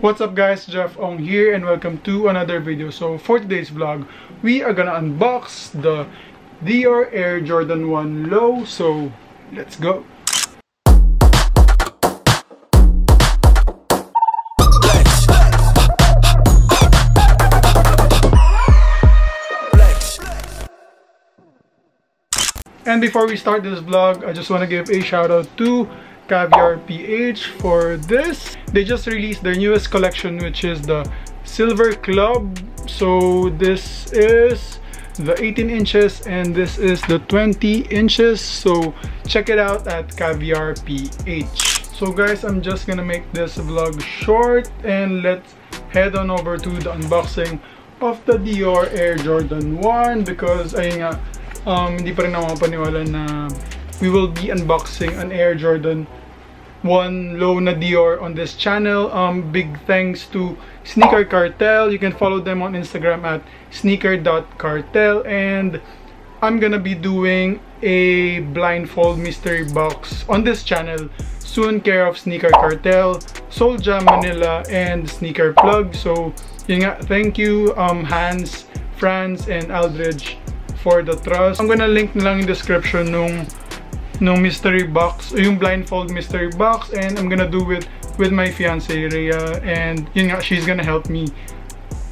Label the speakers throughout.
Speaker 1: What's up guys, Jeff Ong here and welcome to another video. So for today's vlog, we are gonna unbox the Dior Air Jordan 1 Low. So let's go. And before we start this vlog, I just want to give a shout out to Caviar PH for this. They just released their newest collection, which is the Silver Club. So this is the 18 inches and this is the 20 inches. So check it out at Caviar PH. So guys, I'm just gonna make this vlog short and let's head on over to the unboxing of the Dior Air Jordan 1 because ayun nga, hindi pa rin ako mapaniwala na we will be unboxing an Air Jordan 1 Low na Dior on this channel. Big thanks to Sneaker Cartel. You can follow them on Instagram at sneaker.cartel, and I'm gonna be doing a blindfold mystery box on this channel soon, care of Sneaker Cartel, Soulja Manila, and Sneaker Plug. So yun nga, thank you Hans, Franz, and Aldridge for the trust. I'm gonna link na lang in description nung mystery box, yung blindfold mystery box, and I'm gonna do it with my fiancée Rhea, and yun nga, she's gonna help me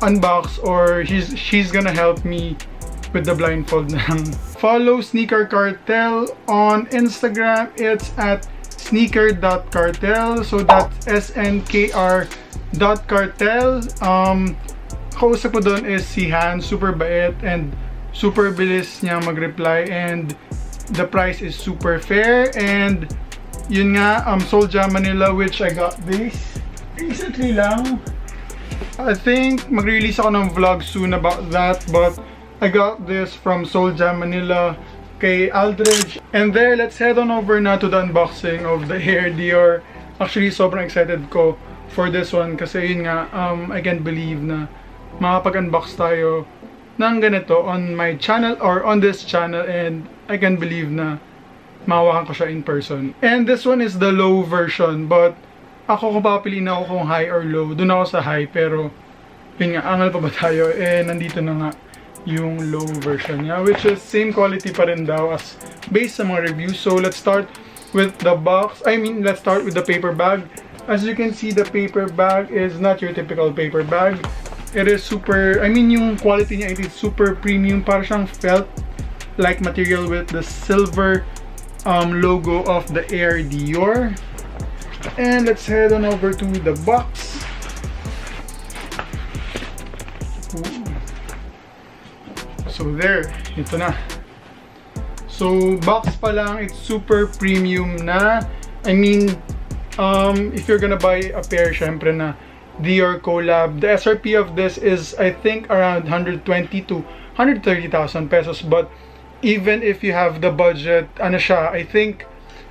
Speaker 1: unbox, or she's gonna help me with the blindfold na. Follow Sneaker Cartel on Instagram. It's at sneaker.cartel. So that's SNKR.cartel. Kausap ko doon is si Han, super bait and super bilis niya mag-reply, and the price is super fair. And yun nga, Soulja Manila, which I got this recently lang. I think mag-release ako ng vlog soon about that, but I got this from Soulja Manila kay Aldridge. And there, let's head on over na to the unboxing of the Air Dior. Actually, sobrang excited ko for this one kasi yun nga, I can't believe na makapag-unbox tayo ng ganito on my channel or on this channel, and I can't believe na mawakan ko siya in person. And this one is the low version, but ako kung papiliin ako kung high or low, dun ako sa high, pero yun nga, angal pa ba tayo? Eh, nandito na nga yung low version niya, which is same quality pa rin daw as based sa mga reviews. So let's start with the box. Let's start with the paper bag. As you can see, the paper bag is not your typical paper bag. It is super, yung quality niya, it is super premium. Para siyang felt like material with the silver logo of the Air Dior. And let's head on over to the box. Ooh. So there, ito na. So box pa lang, it's super premium na. If you're gonna buy a pair, syempre na Dior collab, the SRP of this is I think around 120 to 130,000 pesos, but even if you have the budget, ano siya, I think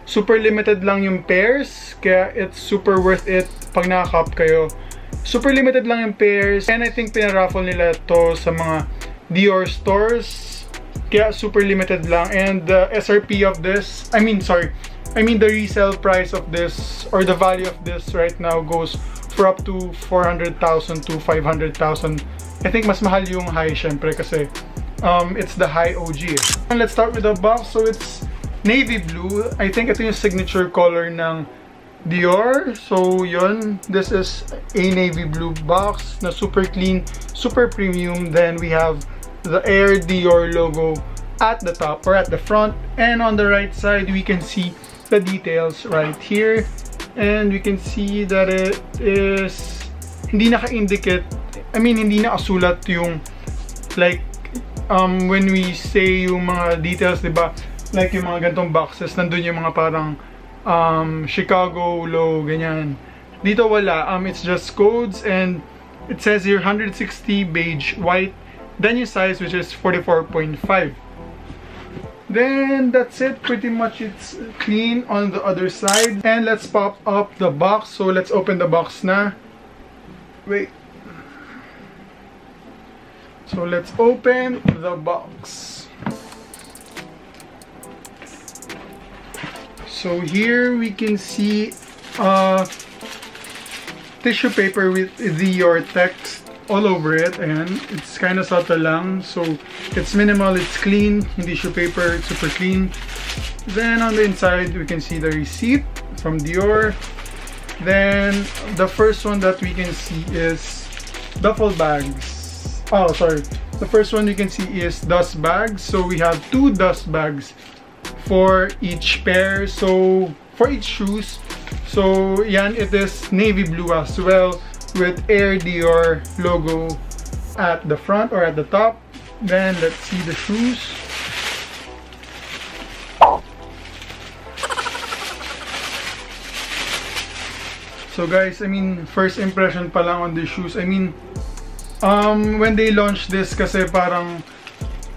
Speaker 1: super limited lang yung pairs, kaya it's super worth it pag nakakap kayo. Super limited lang yung pairs, and I think pinaraffle nila to sa mga Dior stores, kaya super limited lang. And the SRP of this, the resale price of this, or the value of this right now goes for up to 400,000 to 500,000. I think mas mahal yung high syempre kasi it's the high OG. And let's start with the box. So it's navy blue. I think ito yung signature color ng Dior. So yun, this is a navy blue box na super clean, super premium. Then we have the Air Dior logo at the top or at the front, and on the right side we can see the details right here. And we can see that it is hindi naka-indicate, hindi nakasulat yung like when we say yung mga details, diba? Like yung mga gantong boxes, nandun yung mga parang Chicago low, ganyan. Dito wala, it's just codes, and it says here 160 beige white, then yung size, which is 44.5. Then that's it, pretty much it's clean on the other side. And let's pop up the box. So let's open the box na. Wait. So let's open the box. So here we can see tissue paper with Dior text all over it. Ayan, it's kind of subtle lang. So, it's minimal, it's clean. Yung tissue paper, it's super clean. Then, on the inside, we can see the receipt from Dior. Then, the first one that we can see is duffel bags. Oh, sorry. The first one you can see is dust bags. So, we have 2 dust bags for each pair. So, for each shoes. So, yan, it is navy blue as well with Air Dior logo at the front or at the top. Then, let's see the shoes. So guys, I mean, first impression pa lang on the shoes. I mean, when they launched this kasi parang,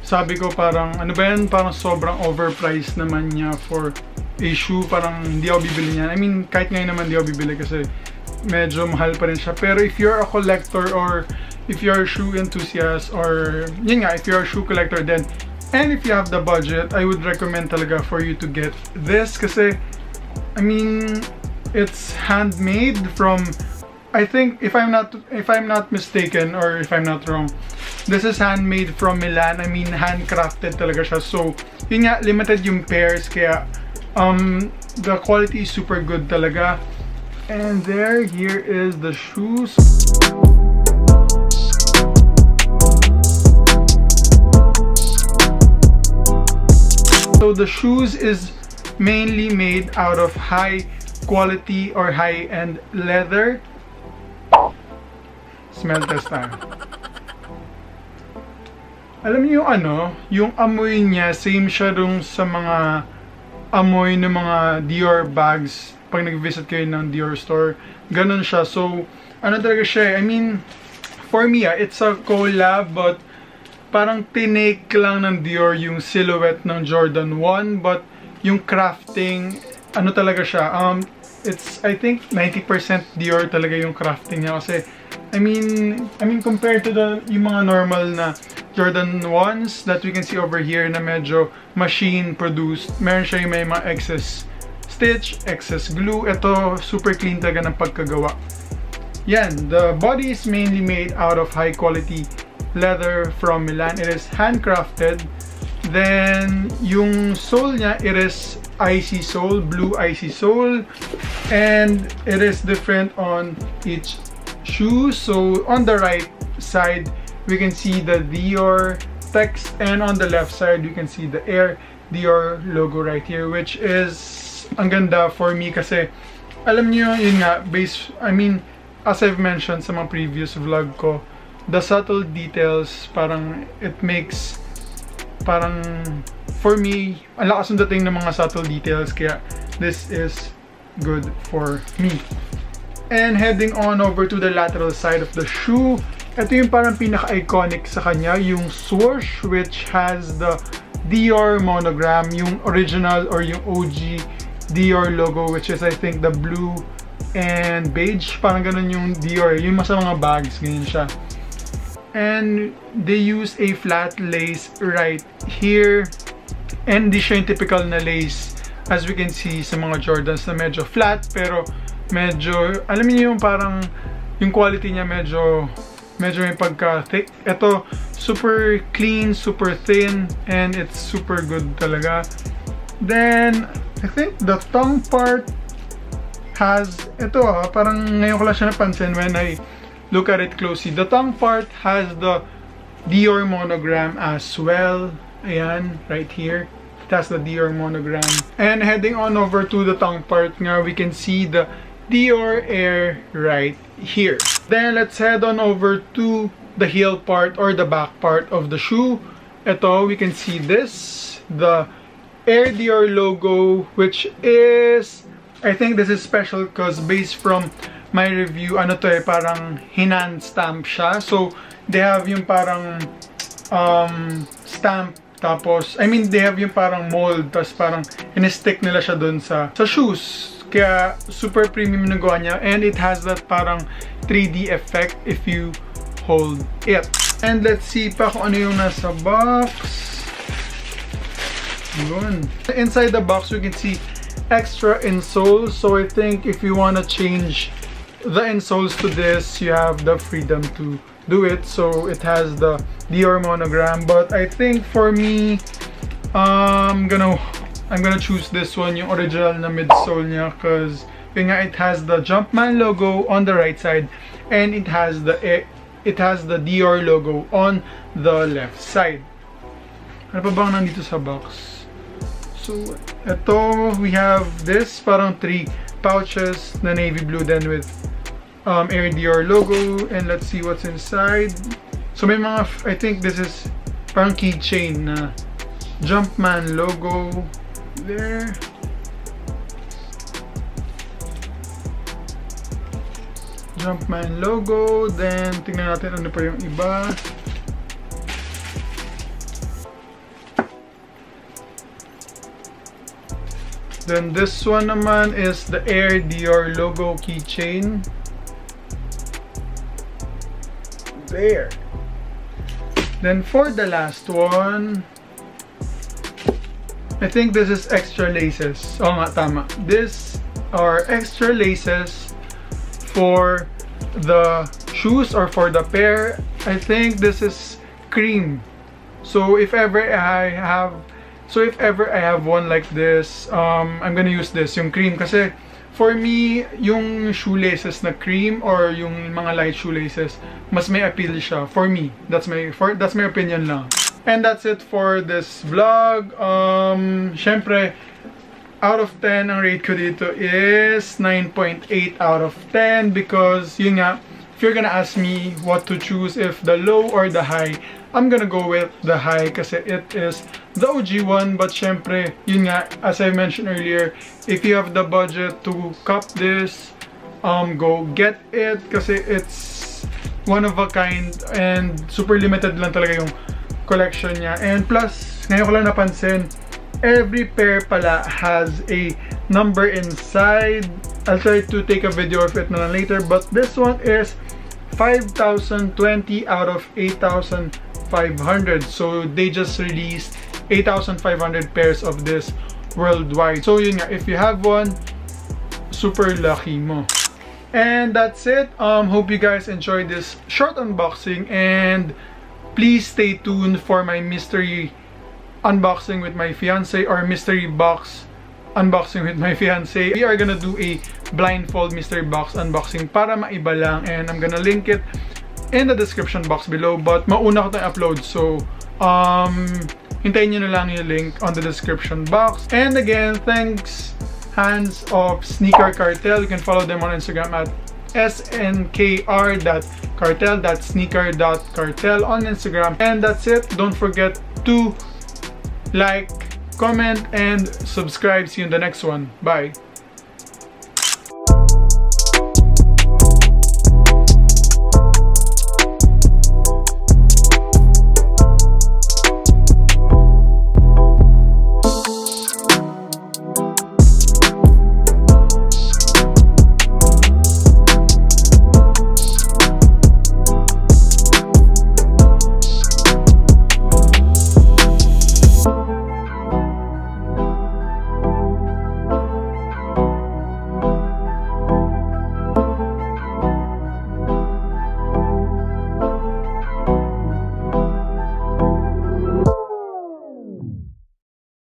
Speaker 1: sabi ko parang, ano ba yan? Parang sobrang overpriced naman niya for a shoe. Parang hindi ako bibili niyan. I mean, kahit ngayon naman hindi ako bibili kasi medyo mahal pa rin siya. Pero if you're a collector or if you're a shoe enthusiast or, yun nga, if you're a shoe collector then, and if you have the budget, I would recommend talaga for you to get this kasi, I mean, it's handmade from, I think, if I'm not mistaken or if I'm not wrong, this is handmade from Milan. I mean, handcrafted talaga siya. So, yun nga, limited yung pairs kaya the quality is super good talaga. And here is the shoes. So the shoes is mainly made out of high quality or high-end leather. Smell test tayo. Alam niyo yung ano, yung amoy niya, same siya dun sa mga amoy ng mga Dior bags pag nag-visit kayo ng Dior store. Ganon siya. So, ano talaga siya, I mean, for me, it's a collab, but parang tinake lang ng Dior yung silhouette ng Jordan 1, but yung crafting, ano talaga siya, it's, I think, 90% Dior talaga yung crafting niya kasi, I mean, compared to yung mga normal na Jordan 1s that we can see over here na medyo machine-produced, meron siya yung may mga excess stitch, excess glue. Ito, super clean talaga ng pagkagawa. Yan, the body is mainly made out of high-quality leather from Milan. It is handcrafted. Then, yung sole niya, it is icy sole, blue icy sole, and it is different on each shoe. So on the right side we can see the Dior text, and on the left side we can see the Air Dior logo right here, which is ang ganda for me kasi alam niyo yun nga, I mean, as I've mentioned sa mga previous vlog ko, the subtle details, parang it makes, parang for me, ang lakas ng dating ng mga subtle details, kaya this is good for me. And heading on over to the lateral side of the shoe, ito yung parang pinaka-iconic sa kanya, yung swoosh, which has the Dior monogram, yung original or yung OG Dior logo, which is I think the blue and beige, parang ganun yung Dior, yung sa mga bags, ganyan siya. And they use a flat lace right here, and di siya yung typical na lace as we can see sa mga Jordans na medyo flat, pero medyo, alam niyo yung parang yung quality niya medyo may pagka-thick. Ito, super clean, super thin, and it's super good talaga. Then, I think the tongue part has, ito parang ngayon ko lang siya napansin when I look at it closely. The tongue part has the Dior monogram as well. Ayan, right here. It has the Dior monogram. And heading on over to the tongue part nga, we can see the Dior Air right here. Then let's head on over to the heel part or the back part of the shoe. Ito, we can see this, the Air Dior logo, which is, I think this is special because based from my review, ano to parang hand stamp siya. So they have yung parang stamp, tapos, I mean, they have yung parang mold, tapos parang in-stick nila siya dun sa shoes. Kaya super premium na gawa niya, and it has that parang 3D effect if you hold it. And let's see pa kung ano yung nasa box. Yun. Inside the box we can see extra insole. So I think if you wanna change the insoles to this, you have the freedom to do it. So it has the Dior monogram, but I think for me, I'm gonna choose this one, yung original na midsole niya, because it has the Jumpman logo on the right side, and it has the Dior logo on the left side. Ano pa bang nandito sa box? So ito, we have this parang 3 pouches na navy blue, then with Air Dior logo, and let's see what's inside. So may mga, I think this is parang keychain na Jumpman logo there. Jumpman logo, then tingnan natin ano pa yung iba. Then this one naman is the Air Dior logo keychain. There. Then for the last one, I think this is extra laces. Oh nga, tama. These are extra laces for the shoes or for the pair. I think this is cream. So if ever I have one like this, I'm gonna use this, yung cream, kasi for me, yung shoelaces na cream or yung mga light shoelaces, mas may appeal siya for me. That's my opinion lang. And that's it for this vlog. Syempre, out of 10, ang rate ko dito is 9.8 out of 10, because yun nga, if you're gonna ask me what to choose, if the low or the high, I'm gonna go with the high kasi it is the OG one. But syempre, yun nga, as I mentioned earlier, if you have the budget to cop this, go get it kasi it's one of a kind and super limited lang talaga yung collection niya. And plus, ngayon ko lang napansin, every pair pala has a number inside. I'll try to take a video of it na later, but this one is 5,020 out of 8,500. So they just released 8,500 pairs of this worldwide. So yun nga, if you have one, super lucky mo. And that's it. Hope you guys enjoyed this short unboxing, and please stay tuned for my mystery unboxing with my fiance, or mystery box unboxing with my fiance. We are gonna do a blindfold mystery box unboxing para maiba lang, and I'm gonna link it in the description box below, but mauna ko tayong upload, so hintayin nyo na lang yung link on the description box. And again, thanks hands of Sneaker Cartel. You can follow them on Instagram at snkr.cartel, that's sneaker.cartel on Instagram. And that's it. Don't forget to like, comment, and subscribe. See you in the next one. Bye.